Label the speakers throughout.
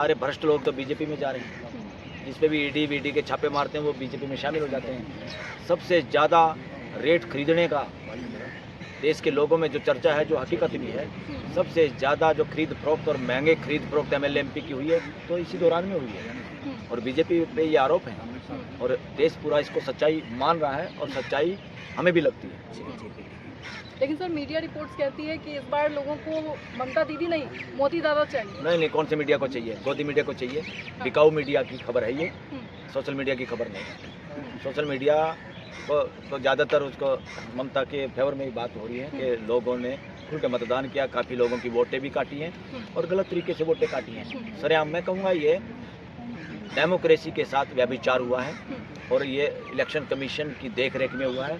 Speaker 1: सारे भ्रष्ट लोग तो बीजेपी में जा रहे हैं, जिस पे भी ईडी वीडी के छापे मारते हैं वो बीजेपी में शामिल हो जाते हैं। सबसे ज़्यादा रेट खरीदने का देश के लोगों में जो चर्चा है, जो हकीकत भी है, सबसे ज़्यादा जो खरीद फरोख्त और महंगे खरीद फरोख्त MLA MP की हुई है तो इसी दौरान में हुई है और बीजेपी पे ये आरोप है और देश पूरा इसको सच्चाई मान रहा है और सच्चाई हमें भी लगती है।
Speaker 2: लेकिन सर मीडिया रिपोर्ट्स कहती है कि इस बार लोगों को ममता दीदी नहीं मोदी दादा चाहिए।
Speaker 1: नहीं, कौन से मीडिया को चाहिए? गोदी मीडिया को चाहिए। बिकाऊ मीडिया की खबर है ये, सोशल मीडिया की खबर नहीं है। सोशल मीडिया को तो ज़्यादातर उसको ममता के फेवर में ही बात हो रही है कि लोगों ने खुल के मतदान किया, काफ़ी लोगों की वोटें भी काटी हैं और गलत तरीके से वोटें काटी हैं। सरेआम मैं कहूँगा ये डेमोक्रेसी के साथ व्यभिचार हुआ है और ये इलेक्शन कमीशन की देखरेख में हुआ है,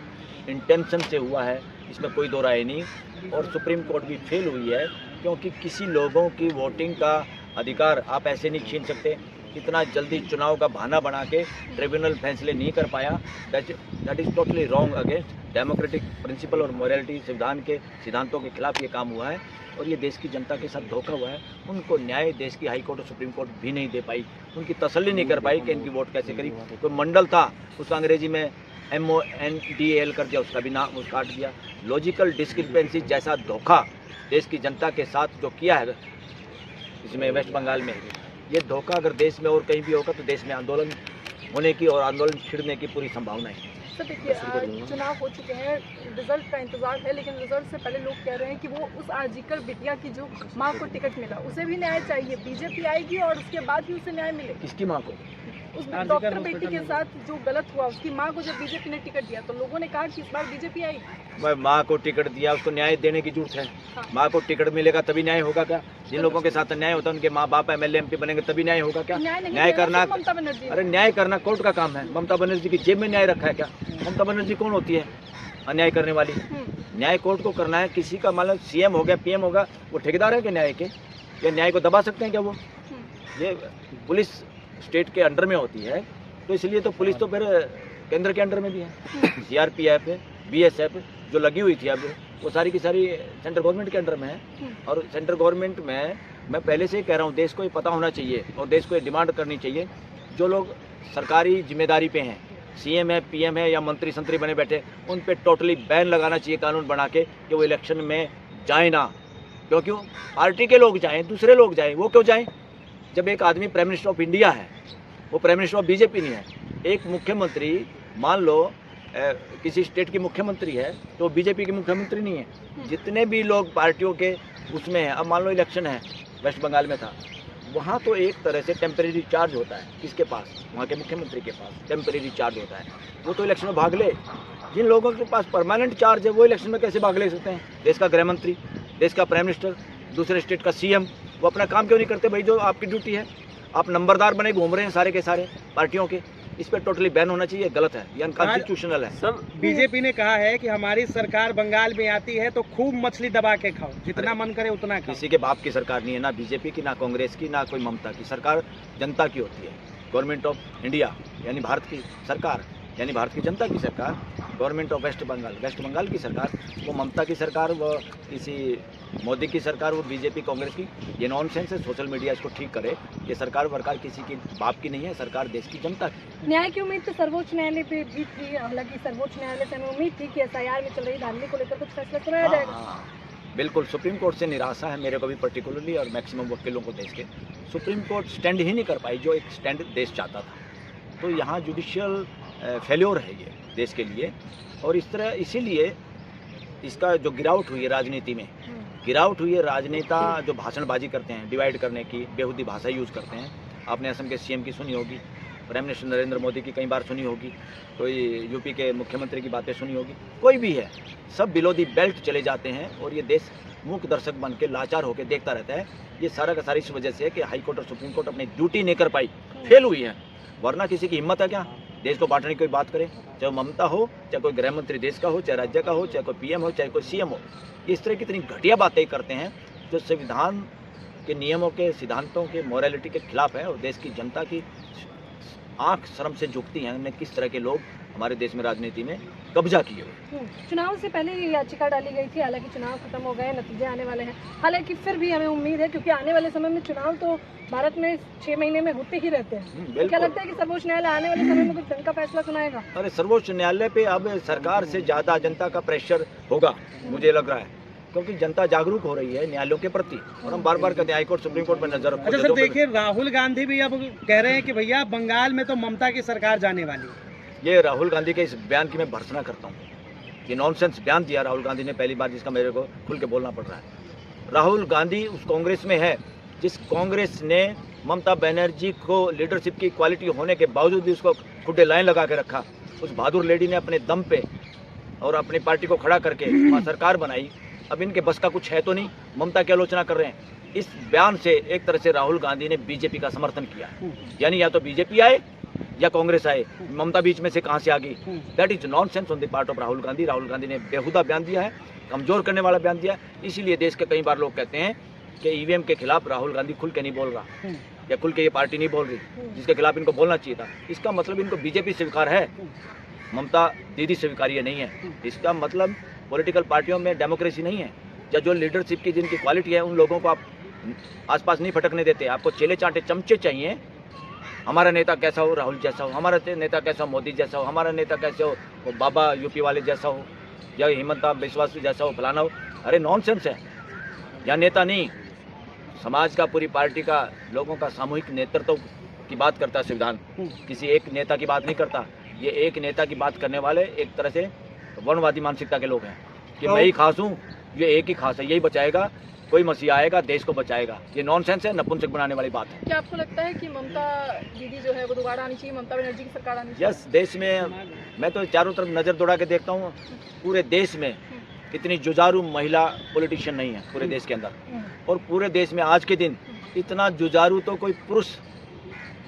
Speaker 1: इंटेंशन से हुआ है, इसमें कोई दो राय नहीं। और सुप्रीम कोर्ट भी फेल हुई है क्योंकि किसी लोगों की वोटिंग का अधिकार आप ऐसे नहीं छीन सकते। इतना जल्दी चुनाव का बहाना बना के ट्रिब्यूनल फैसले नहीं कर पाया। That is totally wrong against democratic principle और मॉरलिटी संविधान के सिद्धांतों के खिलाफ ये काम हुआ है और ये देश की जनता के साथ धोखा हुआ है। उनको न्याय देश की हाई कोर्ट और सुप्रीम कोर्ट भी नहीं दे पाई, उनकी तसल्ली नहीं कर पाई कि इनकी वोट कैसे करी। कोई मंडल था उसका अंग्रेजी में MONDAL कर दिया, उसका भी नाम उस काट दिया। लॉजिकल डिस्क्रिपेंसी जैसा धोखा देश की जनता के साथ जो किया है इसमें वेस्ट बंगाल में, ये धोखा अगर देश में और कहीं भी होगा तो देश में आंदोलन होने की और आंदोलन छिड़ने की पूरी संभावना है।
Speaker 2: सर देखिए, चुनाव हो चुके हैं, रिजल्ट का इंतजार है, लेकिन रिजल्ट से पहले लोग कह रहे हैं कि वो उस आर्जिकल बिटिया की जो माँ को टिकट मिला उसे भी न्याय चाहिए। बीजेपी आएगी और उसके बाद ही उसे न्याय मिलेगा।
Speaker 1: किसकी माँ को?
Speaker 2: उस डॉक्टर बेटी के साथ जो गलत हुआ उसकी माँ को जब बीजेपी ने टिकट दिया तो लोगों ने कहा कि इस बार बीजेपी आएगी।
Speaker 1: माँ को टिकट दिया, उसको न्याय देने की जरूरत है। हाँ। माँ को टिकट मिलेगा तभी न्याय होगा क्या? जिन लोगों के साथ न्याय होता है उनके माँ बाप MLA MP बनेंगे तभी न्याय होगा क्या? न्याय करना, अरे न्याय करना कोर्ट का काम है। ममता बनर्जी की जेब में न्याय रखा है क्या? ममता बनर्जी कौन होती है अन्याय करने वाली? न्याय कोर्ट को करना है। किसी का मान लो CM हो गया, PM होगा, वो ठेकेदार है क्या न्याय के? या न्याय को दबा सकते हैं क्या वो? ये पुलिस स्टेट के अंडर में होती है तो इसलिए तो पुलिस तो फिर केंद्र के अंडर में भी है। CRPF है, BSF जो लगी हुई थी अब वो सारी की सारी सेंट्रल गवर्नमेंट के अंडर में है। और सेंट्रल गवर्नमेंट में मैं पहले से ही कह रहा हूँ देश को ये पता होना चाहिए और देश को ये डिमांड करनी चाहिए, जो लोग सरकारी जिम्मेदारी पे हैं, CM है, PM है या मंत्री संतरी बने बैठे, उन पे टोटली बैन लगाना चाहिए कानून बना के कि वो इलेक्शन में जाए ना। क्योंकि पार्टी के लोग जाएँ, दूसरे लोग जाएँ, वो क्यों जाएँ? जब एक आदमी प्राइम मिनिस्टर ऑफ इंडिया है, वो प्राइम मिनिस्टर ऑफ बीजेपी नहीं है। एक मुख्यमंत्री मान लो किसी स्टेट की मुख्यमंत्री है तो बीजेपी की मुख्यमंत्री नहीं है। जितने भी लोग पार्टियों के उसमें हैं, अब मान लो इलेक्शन है, वेस्ट बंगाल में था, वहाँ तो एक तरह से टेम्परेरी चार्ज होता है। किसके पास? वहाँ के मुख्यमंत्री के पास टेम्परेरी चार्ज होता है, वो तो इलेक्शन में भाग ले। जिन लोगों के पास परमानेंट चार्ज है वो इलेक्शन में कैसे भाग ले सकते हैं? देश का गृह मंत्री, देश का प्राइम मिनिस्टर, दूसरे स्टेट का CM, वो अपना काम क्यों नहीं करते भाई? जो आपकी ड्यूटी है, आप नंबरदार बने घूम रहे हैं सारे के सारे पार्टियों के। इस पर टोटली बैन होना चाहिए, गलत है, ये अनकॉन्स्टिट्यूशनल है।
Speaker 3: सब बीजेपी ने कहा है कि हमारी सरकार बंगाल में आती है तो खूब मछली दबा के खाओ, जितना मन करे उतना खाओ।
Speaker 1: किसी के बाप की सरकार नहीं है, ना बीजेपी की, ना कांग्रेस की, ना कोई ममता की। सरकार जनता की होती है। गवर्नमेंट ऑफ इंडिया यानी भारत की सरकार, यानी भारत की जनता की सरकार। गवर्नमेंट ऑफ वेस्ट बंगाल की सरकार, वो ममता की सरकार, वो किसी मोदी की सरकार, वो बीजेपी कांग्रेस की। ये नॉनसेंस है। सोशल मीडिया इसको ठीक करे कि सरकार वरकार किसी की बाप की नहीं है, सरकार देश की जनता की।
Speaker 2: न्याय की उम्मीद तो सर्वोच्च न्यायालय पे भी थी, हालांकि सर्वोच्च न्यायालय से हमें उम्मीद थी कि SIR में चल रही धांधली को लेकर कुछ फैसला सुनाया जाएगा।
Speaker 1: बिल्कुल, सुप्रीम कोर्ट से निराशा है मेरे को भी पर्टिकुलरली और मैक्सिमम वकीलों को देश के। सुप्रीम कोर्ट स्टैंड ही नहीं कर पाई जो एक स्टैंड देश चाहता था। तो यहाँ जुडिशियल फेल्योर है ये देश के लिए। और इस तरह इसीलिए इसका जो गिरावट हुई है राजनीति में, गिरावट हुई है। राजनेता जो भाषणबाजी करते हैं, डिवाइड करने की बेहुदी भाषा यूज़ करते हैं। आपने असम के CM की सुनी होगी, प्राइम मिनिस्टर नरेंद्र मोदी की कई बार सुनी होगी, कोई UP के मुख्यमंत्री की बातें सुनी होगी, कोई भी है, सब बिलो दी बेल्ट चले जाते हैं और ये देश मूक दर्शक बन के लाचार होकर देखता रहता है। ये सारा का सारी इस वजह से है कि हाई कोर्ट और सुप्रीम कोर्ट अपनी ड्यूटी नहीं कर पाई, फेल हुई है। वरना किसी की हिम्मत है क्या देश को बांटने की कोई बात करे? चाहे ममता हो, चाहे कोई गृह मंत्री देश का हो, चाहे राज्य का हो, चाहे कोई PM हो, चाहे कोई CM हो, इस तरह की इतनी घटिया बातें करते हैं जो संविधान के नियमों के, सिद्धांतों के, मॉरलिटी के खिलाफ है और देश की जनता की आंख शर्म से झुकती हैं। किस तरह के लोग हमारे देश में राजनीति में कब्जा किए हुए।
Speaker 2: चुनाव से पहले ये याचिका डाली गई थी, हालांकि चुनाव खत्म हो गए, नतीजे आने वाले हैं, हालांकि फिर भी हमें उम्मीद है क्योंकि आने वाले समय में चुनाव तो भारत में 6 महीने में होते ही रहते हैं। तो क्या लगता है कि सर्वोच्च न्यायालय आने वाले समय में कुछ ढंग का फैसला सुनाएगा?
Speaker 1: अरे सर्वोच्च न्यायालय पे अब सरकार से ज्यादा जनता का प्रेशर होगा, मुझे लग रहा है, क्योंकि जनता जागरूक हो रही है न्यायालयों के प्रति, और हम बार बार कहते हैं हाईकोर्ट सुप्रीम कोर्ट पर नजर रखो।
Speaker 3: अच्छा सर, देखिए राहुल गांधी भी अब कह रहे हैं कि भैया बंगाल में तो ममता की सरकार जाने वाली है।
Speaker 1: ये राहुल गांधी के इस बयान की मैं भर्त्सना करता हूँ। ये नॉनसेंस बयान दिया राहुल गांधी ने, पहली बार जिसका मेरे को खुल के बोलना पड़ रहा है। राहुल गांधी उस कांग्रेस में है जिस कांग्रेस ने ममता बनर्जी को लीडरशिप की क्वालिटी होने के बावजूद भी उसको खुदे लाइन लगा के रखा। उस बहादुर लेडी ने अपने दम पे और अपनी पार्टी को खड़ा करके वहाँ सरकार बनाई। अब इनके बस का कुछ है तो नहीं, ममता की आलोचना कर रहे हैं। इस बयान से एक तरह से राहुल गांधी ने बीजेपी का समर्थन किया, यानी या तो बीजेपी आए या कांग्रेस आए, ममता बीच में से कहां से आ गई। That is nonsense on the part of Rahul Gandhi. Rahul Gandhi ने बेहुदा बयान दिया है, कमजोर करने वाला बयान दिया है। इसीलिए देश के कई बार लोग कहते हैं कि ईवीएम के खिलाफ राहुल गांधी खुल के नहीं बोल रहा, या खुल के ये पार्टी नहीं बोल रही जिसके खिलाफ इनको बोलना चाहिए था। इसका मतलब इनको बीजेपी स्वीकार है, ममता दीदी स्वीकार्य नहीं है। इसका मतलब पॉलिटिकल पार्टियों में डेमोक्रेसी नहीं है, या जो लीडरशिप की जिनकी क्वालिटी है उन लोगों को आप आसपास नहीं फटकने देते। आपको चेले चाटे चमचे चाहिए। हमारा नेता कैसा हो, राहुल जैसा हो, हमारा नेता कैसा हो, मोदी जैसा हो, हमारा नेता कैसे हो, वो बाबा यूपी वाले जैसा हो, या हिमंता बिश्वास जैसा हो, फलाना हो। अरे नॉनसेंस है। या नेता नहीं, समाज का, पूरी पार्टी का, लोगों का सामूहिक नेतृत्व की बात करता है संविधान, किसी एक नेता की बात नहीं करता। ये एक नेता की बात करने वाले एक तरह से वर्णवादी मानसिकता के लोग हैं कि मैं ही खास हूँ, ये एक ही खास है, यही बचाएगा, कोई मसीहा आएगा देश को बचाएगा। ये नॉनसेंस है, नपुंसक बनाने वाली बात है।
Speaker 2: क्या आपको लगता है कि ममता दीदी जो है वो दोबारा आनी चाहिए, ममता बनर्जी की सरकार आनी चाहिए?
Speaker 1: यस, देश में मैं तो चारों तरफ नजर दौड़ा के देखता हूँ, पूरे देश में इतनी जुझारू महिला पॉलिटिशियन नहीं है पूरे देश के अंदर, और पूरे देश में आज के दिन इतना जुझारू तो कोई पुरुष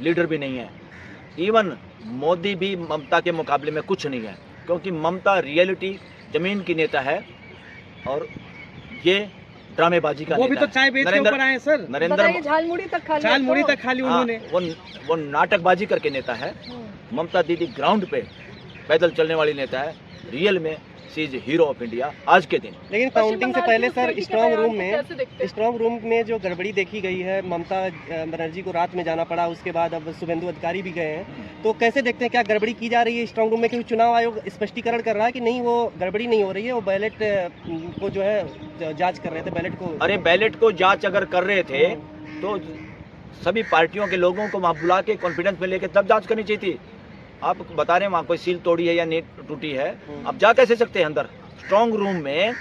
Speaker 1: लीडर भी नहीं है। इवन मोदी भी ममता के मुकाबले में कुछ नहीं है, क्योंकि ममता रियलिटी जमीन की नेता है और ये ड्रामेबाजी का
Speaker 3: वो भी तो चाय बेच के ऊपर आए सर।
Speaker 1: नरेंद्र
Speaker 2: झालमुड़ी तक खा लिया,
Speaker 3: झालमुड़ी तक खा ली उन्होंने।
Speaker 1: वो नाटकबाजी करके नेता है। ममता दीदी ग्राउंड पे पैदल चलने वाली नेता है। रियल में सी इज हीरो ऑफ इंडिया आज के दिन।
Speaker 4: लेकिन काउंटिंग से पहले सर स्ट्रांग रूम में जो गड़बड़ी देखी गई है, ममता बनर्जी को रात में जाना पड़ा, उसके बाद अब शुभेंदु अधिकारी भी गए हैं, तो कैसे देखते हैं, क्या गड़बड़ी की जा रही है स्ट्रांग रूम में? क्योंकि चुनाव आयोग स्पष्टीकरण कर रहा है कि नहीं, वो गड़बड़ी नहीं हो रही है, वो बैलेट को जो है जांच कर रहे थे, बैलेट को।
Speaker 1: अरे बैलेट को जांच अगर कर रहे थे तो सभी पार्टियों के लोगों को वहाँ बुला के कॉन्फिडेंस में लेके तब जांच करनी चाहिए थी। आप बता रहे हैं वहाँ कोई सील तोड़ी है या नेट टूटी है, आप जा कैसे सकते हैं अंदर? स्ट्रांग रूम में,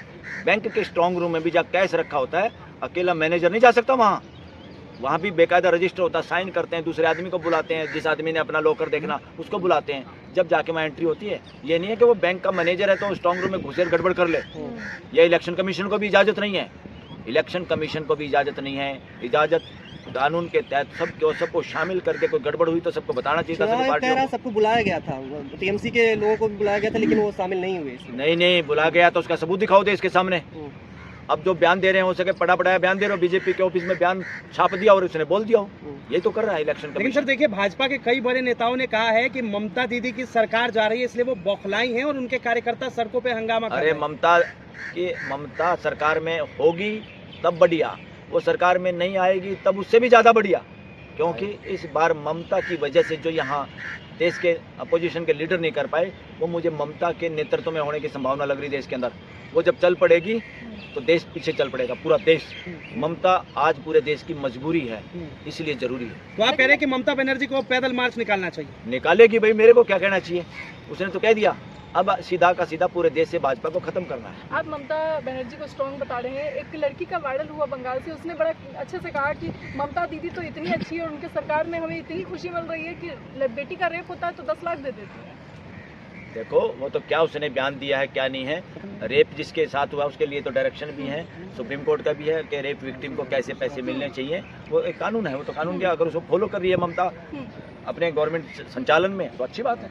Speaker 1: बैंक के स्ट्रांग रूम में भी जब कैश रखा होता है, अकेला मैनेजर नहीं जा सकता वहाँ। वहाँ भी बेकायदा रजिस्टर होता है, साइन करते हैं, दूसरे आदमी को बुलाते हैं, जिस आदमी ने अपना लॉकर देखना उसको बुलाते हैं, जब जाके वहाँ एंट्री होती है। ये नहीं है कि वो बैंक का मैनेजर है तो स्ट्रांग रूम में घुसे गड़बड़ कर ले। ये इलेक्शन कमीशन को भी इजाज़त नहीं है, इलेक्शन कमीशन को भी इजाज़त नहीं है। इजाज़त कानून के तहत सबको शामिल करके कोई गड़बड़ हुई तो सबको बताना चाहिए था सभी पार्टियों को।
Speaker 4: सबको बुलाया गया था, टीएमसी के लोगों को भी बुलाया गया था, लेकिन वो शामिल नहीं हुए।
Speaker 1: नहीं बुलाया गया तो उसका सबूत दिखाओ देश के सामने। अब जो बयान दे रहे हैं हो सके पड़ा पड़ाया बयान दे रहे हो, बीजेपी के ऑफिस में बयान छाप दिया और उसने बोल दिया हो, ये तो कर रहा है इलेक्शन।
Speaker 3: लेकिन सर देखिए, भाजपा के कई बड़े नेताओं ने कहा है कि ममता दीदी की सरकार जा रही है, इसलिए वो बौखलाई हैं और उनके कार्यकर्ता सड़कों पे हंगामा कर रहे हैं।
Speaker 1: ममता सरकार में होगी तब बढ़िया, वो सरकार में नहीं आएगी तब उससे भी ज्यादा बढ़िया, क्योंकि इस बार ममता की वजह से जो यहाँ देश के अपोजिशन के लीडर नहीं कर पाए, वो मुझे ममता के नेतृत्व में होने की संभावना लग रही है देश के अंदर। वो जब चल पड़ेगी तो देश पीछे चल पड़ेगा, पूरा देश। ममता आज पूरे देश की मजबूरी है, इसलिए जरूरी है।
Speaker 3: तो आप कह रहे हैं कि ममता बनर्जी को पैदल मार्च निकालना चाहिए?
Speaker 1: निकालेगी भाई, मेरे को क्या कहना चाहिए, उसने तो कह दिया। अब सीधा का सीधा पूरे देश से भाजपा को खत्म करना है।
Speaker 2: आप ममता बनर्जी को स्ट्रॉन्ग बता रहे हैं। एक लड़की का वायरल हुआ बंगाल से, उसने बड़ा अच्छे से कहा कि ममता दीदी तो इतनी अच्छी है और उनके सरकार में हमें इतनी खुशी मिल रही है कि बेटी का रेप होता है तो 10 लाख दे देती है।
Speaker 1: देखो वो तो क्या उसने बयान दिया है क्या नहीं है। रेप जिसके साथ हुआ उसके लिए तो डायरेक्शन भी है, सुप्रीम कोर्ट का भी है कि रेप विक्टिम को कैसे पैसे मिलने चाहिए, वो एक कानून है। वो तो कानून क्या, अगर उसको फॉलो कर रही है ममता अपने गवर्नमेंट संचालन में तो अच्छी बात है।